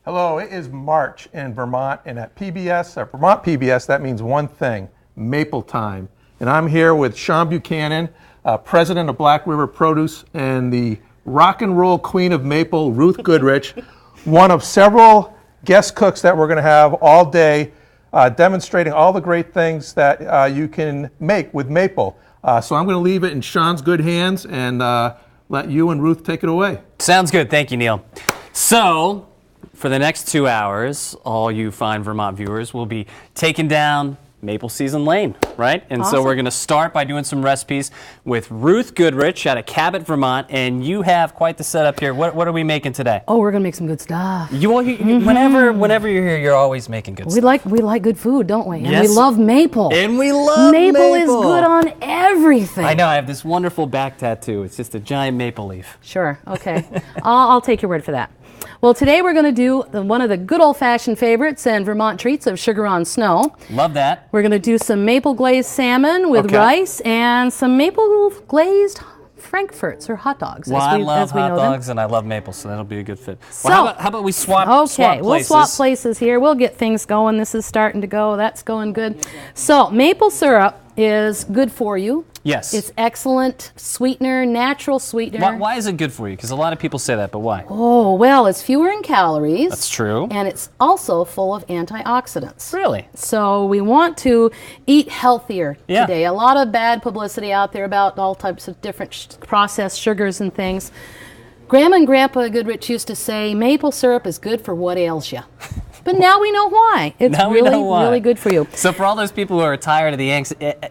Hello, it is March in Vermont, and at PBS, at Vermont PBS, that means one thing, maple time. And I'm here with Sean Buchanan, president of Black River Produce, and the rock and roll queen of maple, Ruth Goodrich, one of several guest cooks that we're going to have all day, demonstrating all the great things that you can make with maple. So I'm going to leave it in Sean's good hands and let you and Ruth take it away. Sounds good. Thank you, Neil. So, for the next 2 hours, all you fine Vermont viewers will be taking down Maple Season Lane, right? And Awesome. So we're going to start by doing some recipes with Ruth Goodrich out of Cabot, Vermont, and you have quite the setup here. What are we making today? Oh, we're gonna make some good stuff. Whenever you're here, you're always making good stuff. We like good food, don't we? And Yes. we love maple. And we love maple is good on everything. I know. I have this wonderful back tattoo. It's just a giant maple leaf. Sure. Okay. I'll take your word for that. Well, today we're going to do one of the good old-fashioned favorites and Vermont treats of sugar on snow. Love that. We're going to do some maple-glazed salmon with Okay. rice and some maple-glazed Frankfurters or hot dogs. Well, I love as we hot know them. dogs and I love maple, so that'll be a good fit. So, Well, how about we swap Okay, places? we'll swap places here. We'll get things going. This is starting to go. That's going good. So, maple syrup is good for you. Yes. It's excellent sweetener, natural sweetener. Why is it good for you? Because a lot of people say that, but why? Oh, well, it's fewer in calories. That's true. And it's also full of antioxidants. Really? So we want to eat healthier Yeah. today. A lot of bad publicity out there about all types of different processed sugars and things. Grandma and Grandpa Goodrich used to say maple syrup is good for what ails you. But now we know why. It's Now we know why. really good for you. So for all those people who are tired of the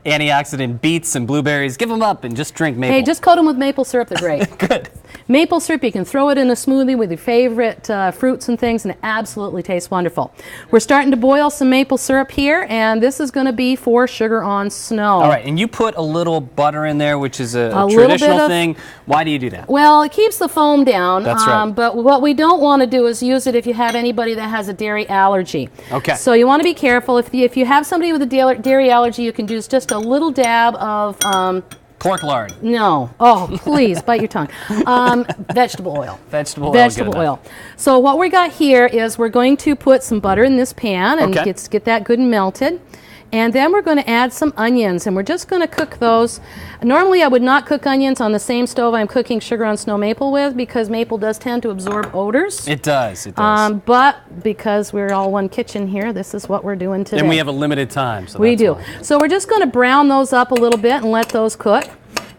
antioxidant beets and blueberries, give them up and just drink maple. Hey, just coat them with maple syrup. They're great. Good. Maple syrup, you can throw it in a smoothie with your favorite fruits and things, and it absolutely tastes wonderful. We're starting to boil some maple syrup here, and this is going to be for sugar on snow. All right, and you put a little butter in there, which is a little traditional bit of- thing. Why do you do that? Well, it keeps the foam down. That's right. But what we don't want to do is use it if you have anybody that has a dairy allergy. Okay. So you want to be careful. If you have somebody with a dairy allergy, you can use just a little dab of Pork lard. no. Oh, please bite your tongue. Vegetable oil. Vegetable oil. Vegetable good enough. oil. So what we got here is we're going to put some butter in this pan and Okay. get that good and melted. And then we're going to add some onions, and we're just going to cook those. Normally I would not cook onions on the same stove I'm cooking sugar on snow maple with, because maple does tend to absorb odors. It does. It does. But because we're all one kitchen here, this is what we're doing today. and we have a limited time. So We that's do. why. So we're just going to brown those up a little bit and let those cook.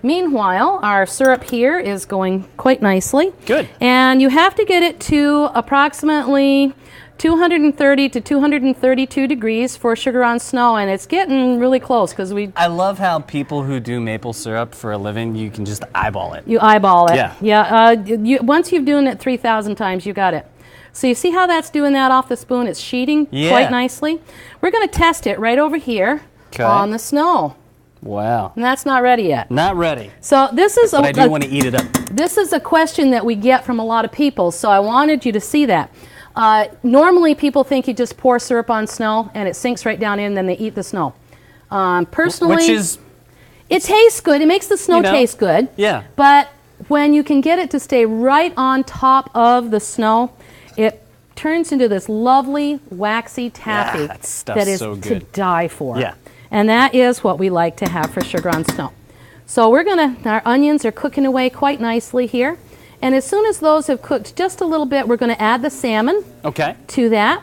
Meanwhile, our syrup here is going quite nicely. Good. And you have to get it to approximately 230 to 232 degrees for sugar on snow, and it's getting really close because I love how people who do maple syrup for a living, you can just eyeball it. you eyeball it. Yeah. Yeah. Once you've done it 3,000 times, you got it. So you see how that's doing that off the spoon? It's sheeting Yeah. quite nicely. We're going to test it right over here 'Kay. on the snow, Wow. and that's not ready yet. Not ready. So this is But I do want to eat it up. this is a question that we get from a lot of people, so I wanted you to see that. Normally people think you just pour syrup on snow and it sinks right down in and then they eat the snow. Personally, Which is, it tastes good. It makes the snow You know, taste good. yeah. But when you can get it to stay right on top of the snow, it turns into this lovely waxy taffy that stuff's that is so to good. die for. Yeah. And that is what we like to have for sugar on snow. So our onions are cooking away quite nicely here. And as soon as those have cooked just a little bit, we're going to add the salmon okay. to that.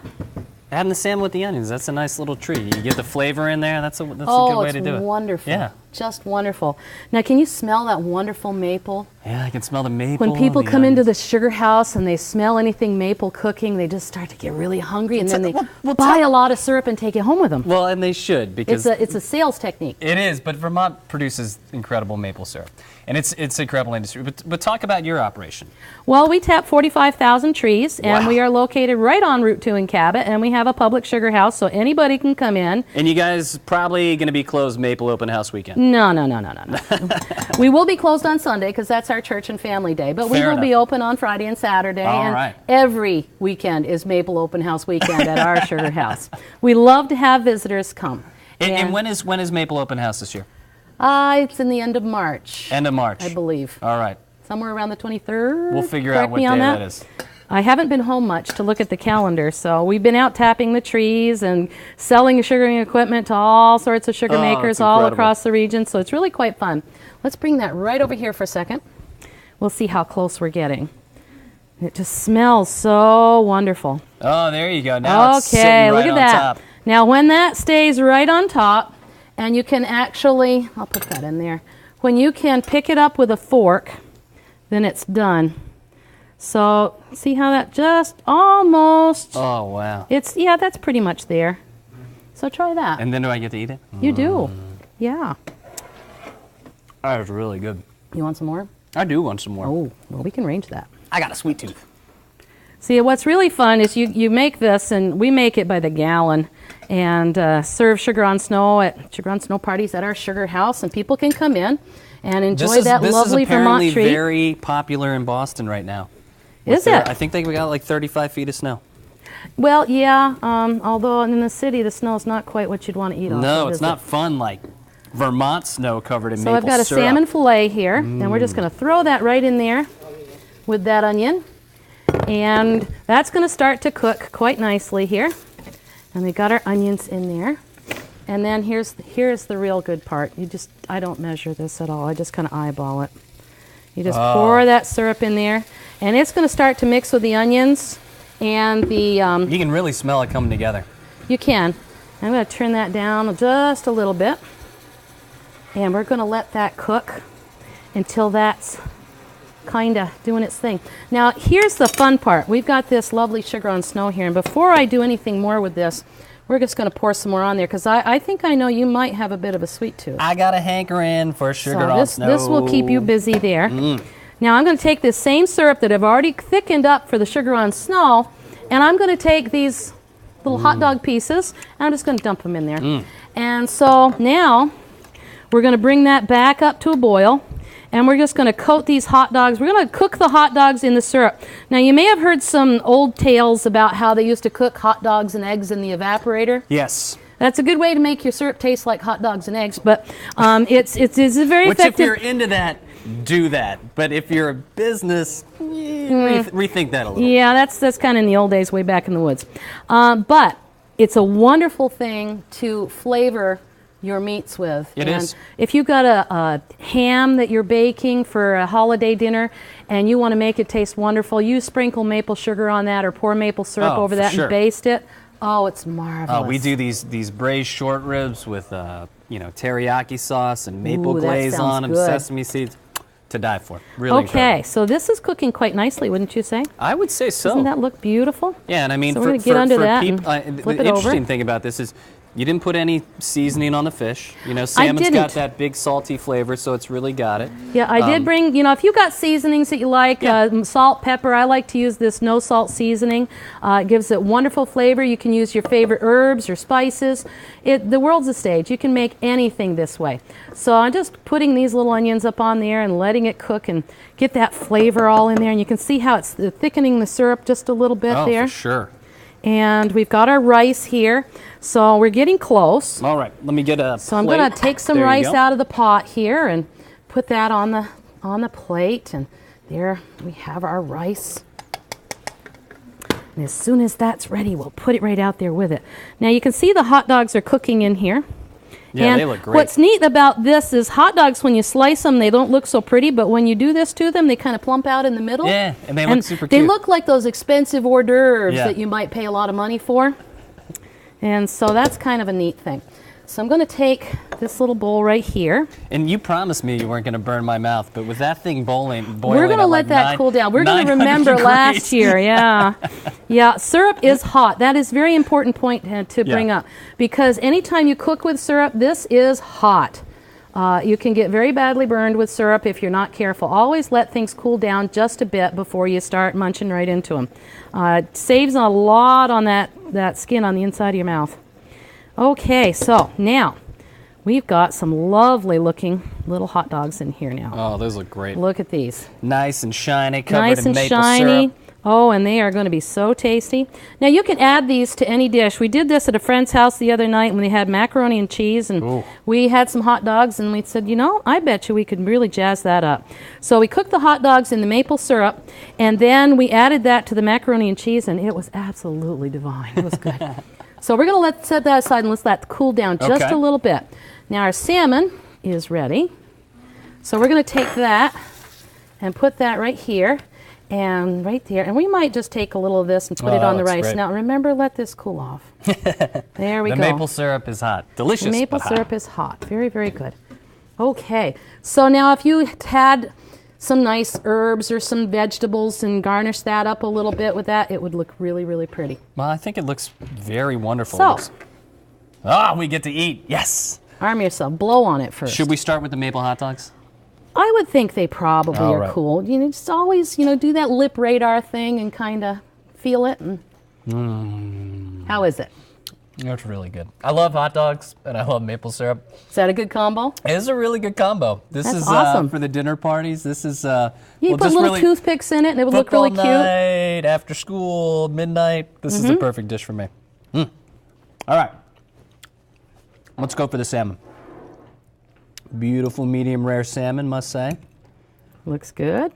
Adding the salmon with the onions, that's a nice little treat. You get the flavor in there, that's a good Oh, way to do it's it. wonderful. Yeah. Just wonderful. Now, can you smell that wonderful maple? Yeah, I can smell the maple. When people the come into onions. the sugar house and they smell anything maple cooking, they just start to get really hungry, and then they well, buy a lot of syrup and take it home with them. Well, and they should, because It's a sales technique. it is, but Vermont produces incredible maple syrup. And it's incredible industry. But talk about your operation. Well, we tap 45,000 trees, and Wow. we are located right on Route 2 in Cabot, and we have a public sugar house, so anybody can come in. And you guys probably going to be closed Maple Open House weekend. No. We will be closed on Sunday because that's our church and family day, but we Fair will be enough. open on Friday and Saturday. All and right. every weekend is Maple Open House weekend at our sugar house. We love to have visitors come. And when is Maple Open House this year? It's in the end of March. End of March. I believe. All right. Somewhere around the 23rd. We'll figure Correct out what me day on that is. I haven't been home much to look at the calendar, so we've been out tapping the trees and selling sugaring equipment to all sorts of sugar makers that's all incredible. across the region, so it's really quite fun. Let's bring that right over here for a second. We'll see how close we're getting. It just smells so wonderful. Oh, there you go. Now it's sitting Okay, right look at on that. top. Now when that stays right on top, and you can actually, I'll put that in there, when you can pick it up with a fork, then it's done. So see how that just almost, Oh, wow. yeah, that's pretty much there. So try that. And then do I get to eat it? You do. Yeah. That was really good. You want some more? I do want some more. Oh, well, we can range that. I got a sweet tooth. See, what's really fun is you make this, and we make it by the gallon, and serve sugar on snow parties at our sugar house, and people can come in and enjoy that lovely Vermont This is apparently treat. very popular in Boston right now. Is it? I think they got like 35 feet of snow. Well, yeah, although in the city the snow is not quite what you'd want to eat off No, of, it's is not it? fun like Vermont snow covered in So maple I've got a syrup. salmon fillet here, and we're just going to throw that right in there with that onion. And that's going to start to cook quite nicely here. And we got our onions in there. And then here's the real good part. I don't measure this at all. I just kind of eyeball it. You just pour that syrup in there, and it's going to start to mix with the onions and the. You can really smell it coming together. You can. I'm going to turn that down just a little bit, and we're going to let that cook until that's kind of doing its thing. Now, here's the fun part. We've got this lovely sugar on snow here, and before I do anything more with this, we're just going to pour some more on there, because I think I know you might have a bit of a sweet tooth. I got a hankering for sugar So on this, snow. this will keep you busy there. Now I'm going to take this same syrup that I've already thickened up for the sugar on snow, and I'm going to take these little hot dog pieces, and I'm just going to dump them in there. And so now we're going to bring that back up to a boil, and we're just going to coat these hot dogs. We're going to cook the hot dogs in the syrup. Now you may have heard some old tales about how they used to cook hot dogs and eggs in the evaporator. Yes. That's a good way to make your syrup taste like hot dogs and eggs, but it's a very Which, effective. if you're into that, do that. But if you're a business, rethink that a little. Yeah, that's kind of in the old days, way back in the woods. But it's a wonderful thing to flavor your meats with. It is. If you've got a ham that you're baking for a holiday dinner and you want to make it taste wonderful, you sprinkle maple sugar on that or pour maple syrup Oh, over for that sure. and baste it. Oh, it's marvelous. We do these braised short ribs with teriyaki sauce and maple Ooh, that glaze sounds on them, good. sesame seeds. To die for. Really Okay, incredible. so this is cooking quite nicely, wouldn't you say? I would say so. Doesn't that look beautiful? Yeah, and I mean, So for, we're gonna get for, under for that peop- and the flip it interesting over. thing about this is you didn't put any seasoning on the fish. You know, salmon's got didn't. that big salty flavor, so it's really got it. Yeah, I did bring, if you've got seasonings that you like, Yeah. salt, pepper, I like to use this no salt seasoning. It gives it wonderful flavor. You can use your favorite herbs or spices. The world's a stage. You can make anything this way. So I'm just putting these little onions up on there and letting it cook and get that flavor all in there. And you can see how it's thickening the syrup just a little bit Oh, there. for sure. And we've got our rice here. So we're getting close. All right, let me get a So I'm plate. going to take some There you rice go. out of the pot here and put that on the plate, and there we have our rice. And as soon as that's ready, we'll put it right out there with it. Now you can see the hot dogs are cooking in here. Yeah, and they look great. what's neat about this is hot dogs, when you slice them, they don't look so pretty, but when you do this to them, they kind of plump out in the middle. Yeah, and they look super They cute. look like those expensive hors d'oeuvres Yeah. that you might pay a lot of money for. And so that's kind of a neat thing. So I'm going to take this little bowl right here. And you promised me you weren't going to burn my mouth, but with that thing boiling We're going to at let like that cool down. We're going to 900 remember last degrees. year, yeah. Yeah, syrup is hot. That is a very important point to bring Yeah. up, because anytime you cook with syrup, this is hot. You can get very badly burned with syrup if you're not careful. Always let things cool down just a bit before you start munching right into them. It saves a lot on that skin on the inside of your mouth. Okay, so now we've got some lovely looking little hot dogs in here now. Oh, those look great. Look at these. Nice and shiny, covered Nice in and maple shiny. syrup. Oh, and they are going to be so tasty. Now, you can add these to any dish. We did this at a friend's house the other night when they had macaroni and cheese, and Ooh. we had some hot dogs, and we said, you know, I bet you we could really jazz that up. So we cooked the hot dogs in the maple syrup, and then we added that to the macaroni and cheese, and it was absolutely divine. It was good. So we're going to set that aside and let that cool down just Okay. a little bit. Now, our salmon is ready. So we're going to take that and put that right here. And right there, and we might just take a little of this and put it on the that's rice. great. Now remember, let this cool off. There we The go. maple syrup is hot. Delicious, The maple but hot. syrup is hot. Very, very good. Okay, so now if you had some nice herbs or some vegetables and garnish that up a little bit with that, it would look really, really pretty. Well, I think it looks very wonderful. So- We get to eat. Yes. Arm yourself. Blow on it first. Should we start with the maple hot dogs? I would think they probably All are right. cool. You know, just always, you know, do that lip radar thing and kind of feel it. And How is it? That's really good. I love hot dogs and I love maple syrup. Is that a good combo? It is a really good combo. This That's is awesome. for the dinner parties. This is You well, put just little really toothpicks in it, and it would look football really cute. night, after school, midnight. This is the perfect dish for me. All right. Let's go for the salmon. Beautiful medium rare salmon, must say. Looks good.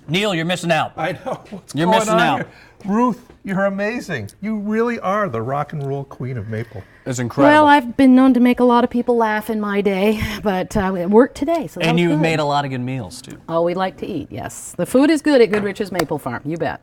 Neil, you're missing out. I know. What's You're going missing on out. here? Ruth, you're amazing. You really are the rock and roll queen of maple. It's incredible. Well, I've been known to make a lot of people laugh in my day, but it worked today, so that and was you've good. made a lot of good meals, too. Oh, we like to eat, yes. The food is good at Goodrich's Maple Farm, you bet.